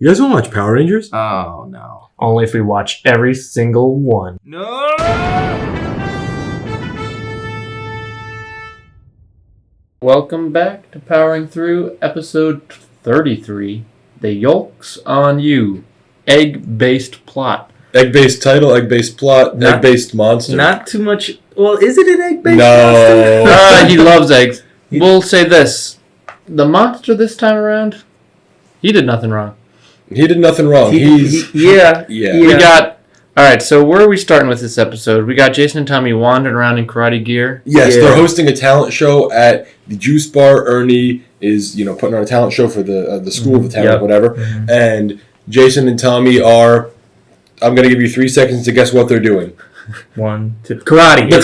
You guys want to watch Power Rangers? Oh, no. Only if we watch every single one. No! Welcome back to Powering Through episode 33. The Yolks on You. Egg-based plot. Egg-based title, egg-based plot, egg-based monster. Not too much. Well, is it an egg-based No. monster? He loves eggs. We'll say this. The monster this time around, he did nothing wrong. He did nothing wrong. Yeah. We got... Alright, so where are we starting with this episode? We got Jason and Tommy wandering around in karate gear. Yes, they're hosting a talent show at the Juice Bar. Ernie is, putting on a talent show for the school of the talent, whatever. Mm-hmm. And Jason and Tommy are... I'm going to give you 3 seconds to guess what they're doing. 1, 2... Karate. They're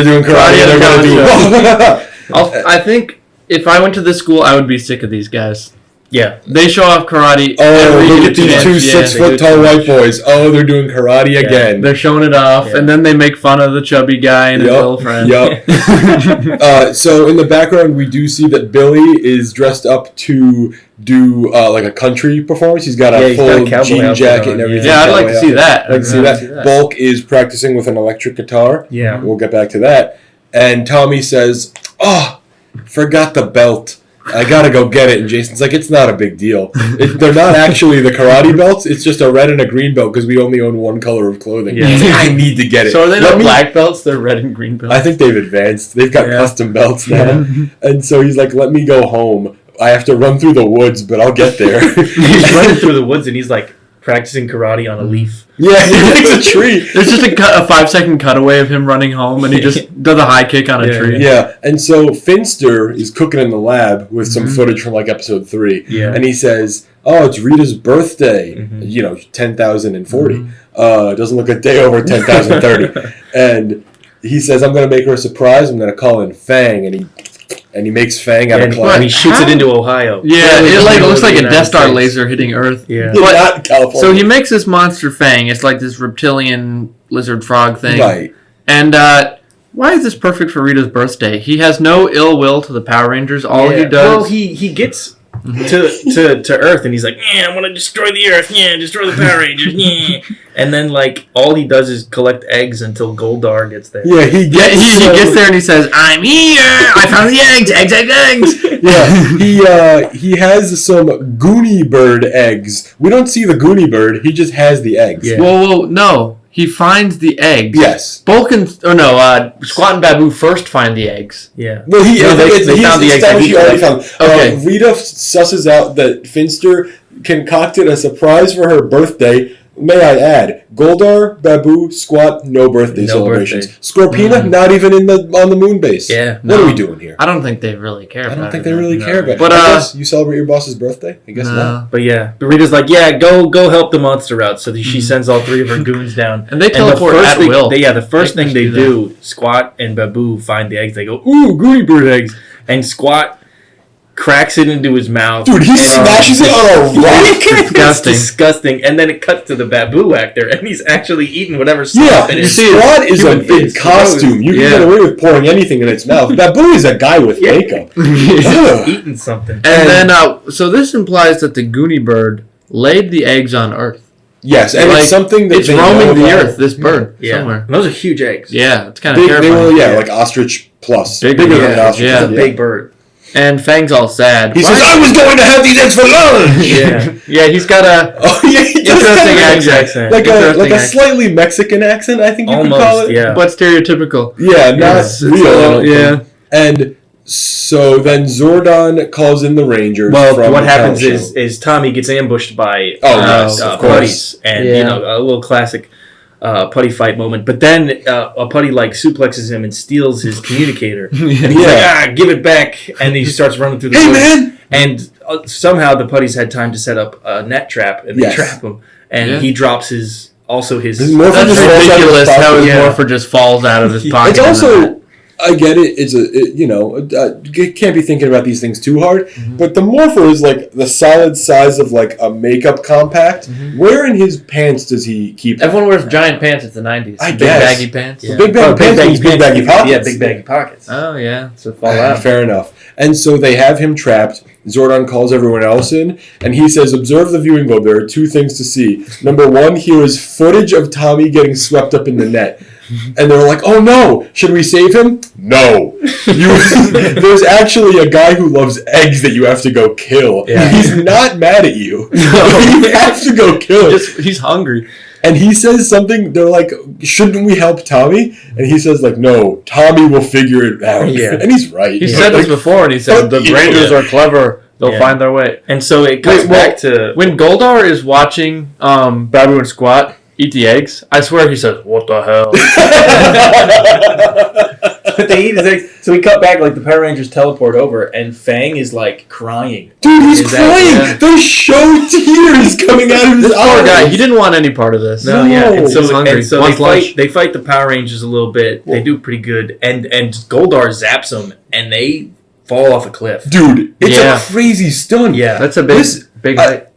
doing karate. They're going to do... I think if I went to this school, I would be sick of these guys. Yeah. They show off karate. Oh, look at these two 6-foot-tall white boys. Oh, they're doing karate again. They're showing it off, and then they make fun of the chubby guy and his girlfriend. Yep. So in the background, we do see that Billy is dressed up to do like a country performance. He's got a full jean jacket and everything. Yeah, I'd like to see that. I'd like to see that. Bulk is practicing with an electric guitar. Yeah. We'll get back to that. And Tommy says, "Oh, forgot the belt. I gotta go get it." And Jason's like, "It's not a big deal. They're not actually the karate belts. It's just a red and a green belt because we only own one color of clothing." Yeah. He's like, "I need to get it." So are they not black belts? They're red and green belts. I think they've advanced. They've got custom belts now. And so he's like, "Let me go home. I have to run through the woods, but I'll get there." He's running through the woods and he's like practicing karate on a leaf. Yeah, he makes a tree. There's just a 5-second cutaway of him running home, and he just does a high kick on a tree. Yeah, and so Finster is cooking in the lab with some footage from like episode 3. Yeah. And he says, "Oh, it's Rita's birthday. 10,040. Doesn't look a day over 10,030." And he says, "I'm going to make her a surprise. I'm going to call in Fang." And he makes Fang out of clay. And he shoots it into Ohio. Yeah, it looks like a Death Star laser hitting Earth. Yeah. Not California. So he makes this monster Fang. It's like this reptilian lizard frog thing. Right. And why is this perfect for Rita's birthday? He has no ill will to the Power Rangers. All he does... Well, he gets to Earth and he's like, "Yeah, I want to destroy the Earth. Yeah, destroy the Power Rangers. Yeah." And then like all he does is collect eggs until Goldar gets there. Yeah, he gets there and he says, "I'm here. I found the eggs. Eggs." Yeah, he has some Goonie bird eggs. We don't see the Goonie bird. He just has the eggs. Yeah. Whoa, no. He finds the eggs. Yes. Squat and Babu first find the eggs. Yeah. Well, they found the eggs. He already found. Okay. Rita susses out that Finster concocted a surprise for her birthday. May I add, Goldar, Babu, Squat, no birthday celebrations. Scorpina, not even on the moon base. Yeah. What are we doing here? I don't think they really care about it. I don't think they really care about it. But, I guess you celebrate your boss's birthday? I guess not. But Rita's like, "Yeah, go help the monster out." So she sends all 3 of her goons down. And they teleport at will. The first thing they do, Squat and Babu find the eggs. They go, "Ooh, Goonie bird eggs." And Squat cracks it into his mouth. Dude, he smashes it on a rock. It's disgusting. And then it cuts to the Babu actor, and he's actually eating whatever stuff. Yeah, Squat is a big costume. You can get away with pouring anything in its mouth. Babu is a guy with makeup. He's eating something. And then, so this implies that the Goonie bird laid the eggs on Earth. Yes, and it's something that it's roaming the Earth. This bird somewhere. And those are huge eggs. Yeah, it's kind of terrifying. They were like ostrich plus, bigger than an ostrich. Yeah, it's a big bird. And Fang's all sad. He says, "I was going to have these eggs for lunch." Yeah, he's got a interesting accent, like a slightly Mexican accent. I think you could call it. Yeah, but stereotypical. Yeah, not real. Yeah, and. So then Zordon calls in the Rangers. Well, what happens is Tommy gets ambushed by putties, and a little classic putty fight moment. But then a putty suplexes him and steals his communicator. And he's like, "Give it back!" And he starts running through the woods. Man! And somehow the putties had time to set up a net trap, and they trap him. And he drops his. That's ridiculous how his Morphin just falls out of his pocket. It's also. I get it. You can't be thinking about these things too hard. Mm-hmm. But the Morpher is like the solid size of like a makeup compact. Mm-hmm. Where in his pants does he keep? Everyone wears giant pants. It's the 90s. I big guess. baggy pants. Yeah. Big baggy pants means big baggy pockets. Yeah, big baggy pockets. Oh yeah, so fall out. Fair enough. And so they have him trapped. Zordon calls everyone else in, and he says, observe the viewing globe. There are two things to see. Number one, here is footage of Tommy getting swept up in the net. And they're like, oh no, should we save him? No. There's actually a guy who loves eggs that you have to go kill. Yeah. He's not mad at you. You have to go kill him. He's hungry. And he says something, they're like, shouldn't we help Tommy? And he says, like, no, Tommy will figure it out. Yeah. And he's right. He said this before, and he said, the Rangers are clever. They'll find their way. And so it goes back to... When Goldar is watching Babu and Squat eat the eggs, I swear he says, what the hell? But they eat his eggs. So we cut back, like, the Power Rangers teleport over, and Fang is, like, crying. Dude, he's crying! They show tears coming out of his eyes! Poor guy, he didn't want any part of this. No, yeah. And so they fight the Power Rangers a little bit. They do pretty good. And Goldar zaps them, and they fall off a cliff. Dude, it's a crazy stun. Yeah. That's a big height.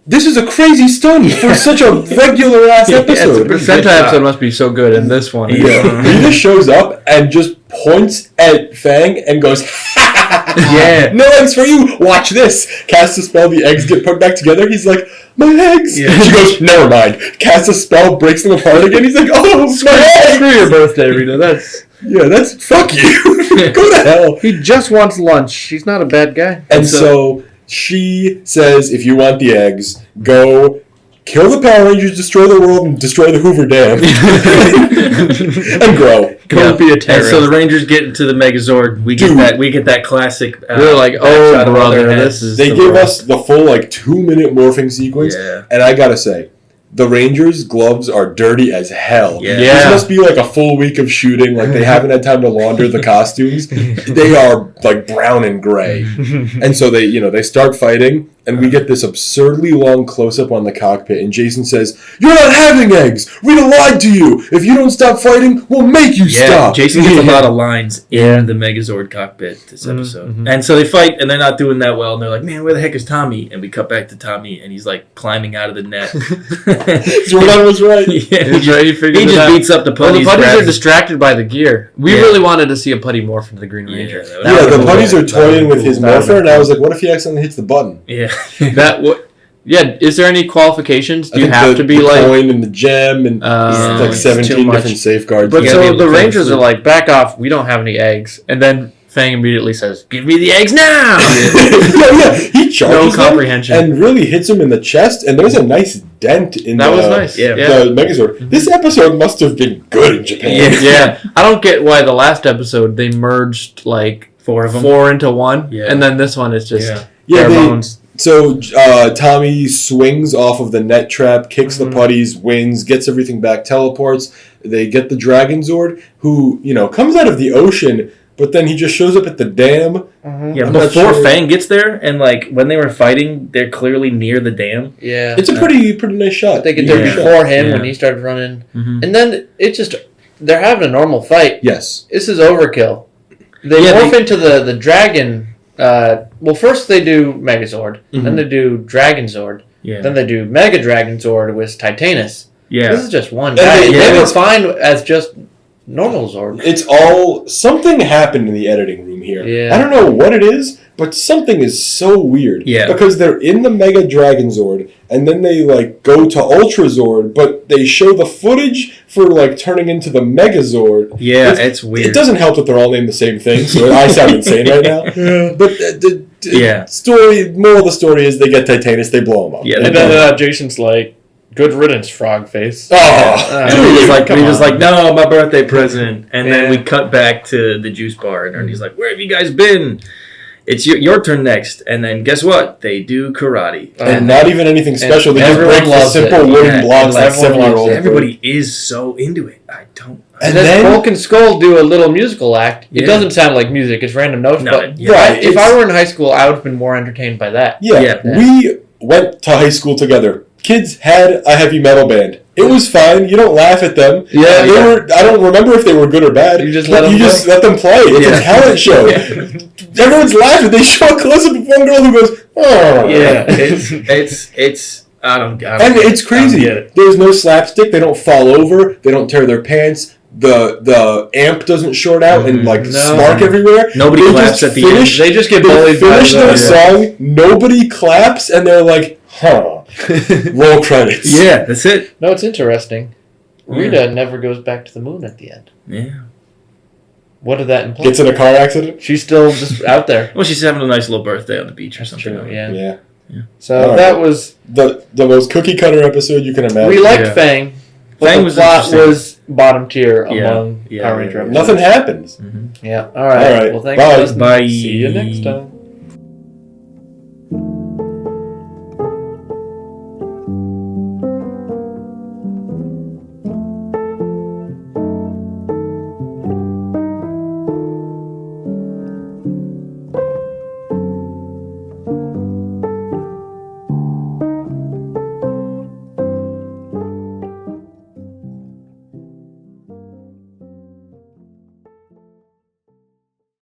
This is a crazy stun for such a regular-ass episode. The Sentai episode must be so good, and this one. Yeah. He just shows up and just points at Fang and goes, yeah. No eggs for you. Watch this. Casts a spell, the eggs get put back together. He's like, my eggs. Yeah. She goes, never mind. Casts a spell, breaks them apart again. He's like, oh, my eggs. Screw your birthday, Rita. That's fuck you. Go to hell. He just wants lunch. He's not a bad guy. And so she says, if you want the eggs, go kill the Power Rangers, destroy the world, and destroy the Hoover Dam. And grow. Go be a terrorist. And so the Rangers get into the Megazord. We get that classic. We're like, oh, brother, this is. They give us the full 2-minute morphing sequence, and I gotta say, the Rangers' gloves are dirty as hell. Yeah. This must be a full week of shooting. They haven't had time to launder the costumes. They are brown and gray. And so they start fighting, and we get this absurdly long close-up on the cockpit, and Jason says, you're not having eggs! Rita lied to you! If you don't stop fighting, we'll make you stop! Jason gets a lot of lines in the Megazord cockpit this episode. Mm-hmm. And so they fight, and they're not doing that well, and they're like, man, where the heck is Tommy? And we cut back to Tommy, and he's climbing out of the net. Zordon was right. Yeah, he just beats up the putties. Well, the putties are distracted by the gear. We really wanted to see a putty morph into the Green Ranger. The putties are toying with his morpher, and I was like, what if he accidentally hits the button? Yeah. Is there any qualifications? Do you have to be the coin and the gem and 17 different safeguards? But so the Rangers are like, back off, we don't have any eggs. And then Fang immediately says, give me the eggs now! He charges comprehension. and really hits him in the chest, and there's a nice dent in the Megazord. Mm-hmm. This episode must have been good in Japan. Yeah. I don't get why the last episode they merged four into one, and then this one is just bare bones. So Tommy swings off of the net trap, kicks the putties, wins, gets everything back, teleports. They get the Dragon Zord, who comes out of the ocean, but then he just shows up at the dam. Mm-hmm. Yeah, before Fang gets there, and when they were fighting, they're clearly near the dam. Yeah, it's a pretty nice shot. They get there before him when he started running, and then they're having a normal fight. Yes, this is overkill. They morph into the dragon. First they do Megazord, then they do Dragon Zord, then they do Mega Dragon Zord with Titanus. Yeah, this is just one guy. They were fine as just normal Zord. It's all something happened in the editing room here. Yeah. I don't know what it is, but something is so weird. Yeah, because they're in the Mega Dragon Zord, and then they go to Ultra Zord, but they show the footage for turning into the Megazord. Yeah, it's weird. It doesn't help that they're all named the same thing, so I sound insane right now. But moral of the story is they get Titanus, they blow him up. Yeah, and then Jason's like, good riddance, frog face. He was like, no, my birthday present. And then we cut back to the juice bar, and Ernie's like, where have you guys been? It's your turn next. And then guess what? They do karate. And not even anything special. They just break the simple wooden blocks like 7-year-olds. Everybody is so into it. I don't. And then Hulk and Skull do a little musical act. It doesn't sound like music. It's random notes. Right. If I were in high school, I would have been more entertained by that. Yeah. We went to high school together. Kids had a heavy metal band. It was fine. You don't laugh at them. Yeah, they were. I don't remember if they were good or bad. You just let them play. It's a talent show. Everyone's laughing. They show a close up of one girl who goes, "Oh." Yeah, it's. I don't. And it's crazy. There's no slapstick. They don't fall over. They don't tear their pants. the amp doesn't short out and spark everywhere. Nobody claps at the end. They just get bullied. They finish their song. Nobody claps, and they're like, "Huh." Roll credits. Yeah, that's it. No, it's interesting. Rita never goes back to the moon at the end. Yeah. What did that imply? Gets in a car accident. She's still just out there. Well, she's having a nice little birthday on the beach or That's something. true, yeah. So that was the most cookie cutter episode you can imagine. We liked Fang. But Fang the was plot was bottom tier among Yeah. Power Ranger episodes. Nothing happens. Yeah. All right. Well, thanks. Bye. Bye. See you next time.